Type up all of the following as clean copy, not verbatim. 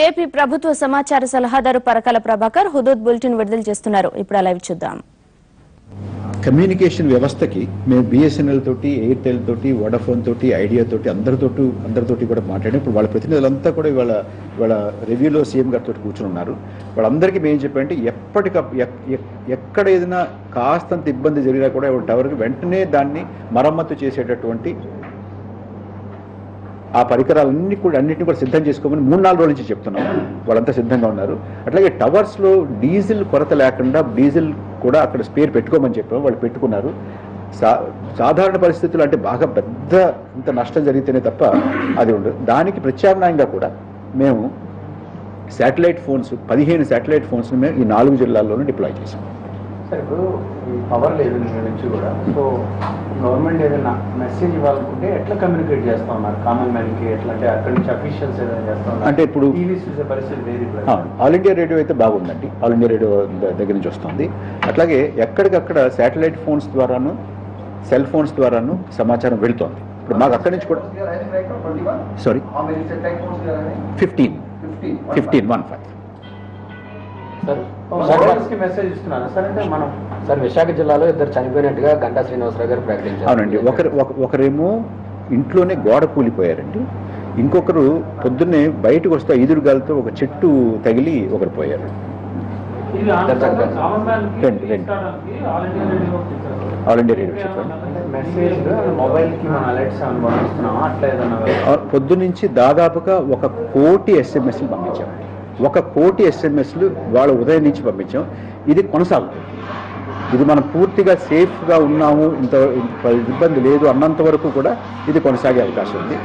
AP ప్రభుత్వ సమాచార సలహాదారు పరకాల ప్రభాకర్ హుదూద్ బులెటిన్ విడుదల చేస్తున్నారు. ఇప్పుడు లైవ్ చూద్దాం. కమ్యూనికేషన్ వ్యవస్థకి మేము బిఎస్ఎన్ఎల్ తోటి, ఎయిర్టెల్ తోటి, వోడాఫోన్ తోటి, ఐడియా తోటి అందరితోటి కూడా మాట్లాడి ఇప్పుడు వాళ్ళ ప్రతినిధులంతా కూడా వాళ్ళ రివ్యూలో సీఎం గారితో కూర్చుని ఉన్నారు. వాళ్ళందరికీ మేము చెప్పంటే ఎక్కడ ఏదైనా కాస్తంత ఇబ్బంది జరిగినా కూడా టవర్కి వెంటనే దాన్ని మరమ్మతు చేసేటటువంటి ఆ పరికరాలన్నింటినీ కూడా సిద్ధం చేసుకోమని 3-4 రోజుల నుంచి చెప్తున్నాం. వాళ్ళంతా సిద్ధంగా ఉన్నారు. అట్లాగే టవర్స్లో డీజిల్ కొరత లేకుండా డీజిల్ కూడా అక్కడ స్పేర్ పెట్టుకోమని చెప్పాము. వాళ్ళు పెట్టుకున్నారు. సాధారణ పరిస్థితులు అంటే బాగా పెద్ద ఇంత నష్టం జరిగితేనే తప్ప అది ఉండదు. దానికి ప్రత్యామ్నాయంగా కూడా మేము శాటిలైట్ ఫోన్స్ 15 శాటిలైట్ ఫోన్స్ని మేము ఈ 4 జిల్లాల్లోనూ డిప్లాయ్ చేసాం. సార్, ఇప్పుడు ఈ పవర్ లేదు నుంచి కూడా, సో గవర్నమెంట్ ఏదైనా మెసేజ్ ఇవ్వాలనుకుంటే ఎట్లా కమ్యూనికేట్ చేస్తా ఉన్నారు కామన్ మ్యాన్కి? ఎట్లా అంటే అక్కడి నుంచి అఫీషియల్స్ ఏదైనా చేస్తా ఉన్నారు అంటే ఇప్పుడు టీవీ చూసే పరిస్థితి వేరే. ఆల్ ఇండియా రేడియో అయితే బాగుందండి. ఆల్ ఇండియా రేడియో దగ్గర నుంచి వస్తుంది. అట్లాగే ఎక్కడికక్కడ శాటిలైట్ ఫోన్స్ ద్వారాను, సెల్ ఫోన్స్ ద్వారాను సమాచారం వెళుతోంది. ఇప్పుడు మాకు అక్కడి నుంచి కూడా 15 మెసేజ్ ఇస్తున్నారు సార్. అంటే మనం సార్ విశాఖ జిల్లాలో 2 చనిపోయినట్టుగా గంటా శ్రీనివాసరావు గారు ప్రకటించారు. అవునండి. ఒకరేమో ఇంట్లోనే గోడ కూలిపోయారండి. ఇంకొకరు పొద్దున్నే బయటకు వస్తే ఎదురుగాలతో ఒక చెట్టు తగిలి ఒకరు పోయారు. ఆల్ ఇండియా రేడియో చెప్పండి. పొద్దునుంచి దాదాపుగా 1 కోటి ఎస్ఎంఎస్లు పంపించామండి. 1 కోటి ఎస్ఎంఎస్లు వాళ్ళ ఉదయం నుంచి పంపించాం. ఇది కొనసాగుతుంది. ఇది మనం పూర్తిగా సేఫ్గా ఉన్నాము, ఇంత ఇబ్బంది లేదు అన్నంత వరకు కూడా ఇది కొనసాగే అవకాశం ఉంది.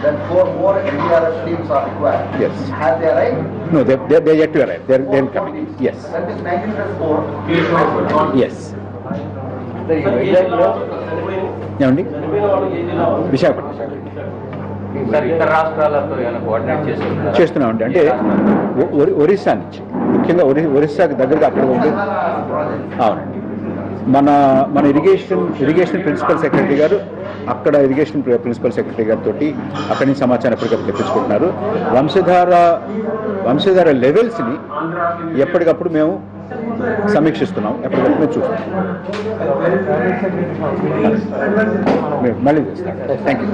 That 4 more NDRF teams are required. Yes. Have they arrived? No, they're yet to arrive. They're coming. Yes. That is 1904. Yes. ఏమండి? విశాఖపట్నం ఇతర రాష్ట్రాలతో చేస్తున్నామండి. అంటే ఒరిస్సా నుంచి, ముఖ్యంగా ఒరిస్సాకి దగ్గరగా అక్కడ ఉంది. అవునండి. మన ఇరిగేషన్ ప్రిన్సిపల్ సెక్రటరీ గారు అక్కడ ఇరిగేషన్ ప్రిన్సిపల్ సెక్రటరీ గారితో అక్కడి నుంచి సమాచారం ఎప్పటికప్పుడు తెప్పించుకుంటున్నారు. వంశధార లెవెల్స్ని ఎప్పటికప్పుడు మేము సమీక్షిస్తున్నాం, ఎప్పటికప్పుడు మేము చూస్తున్నాం. మళ్ళీ చేస్తాం. Thank you.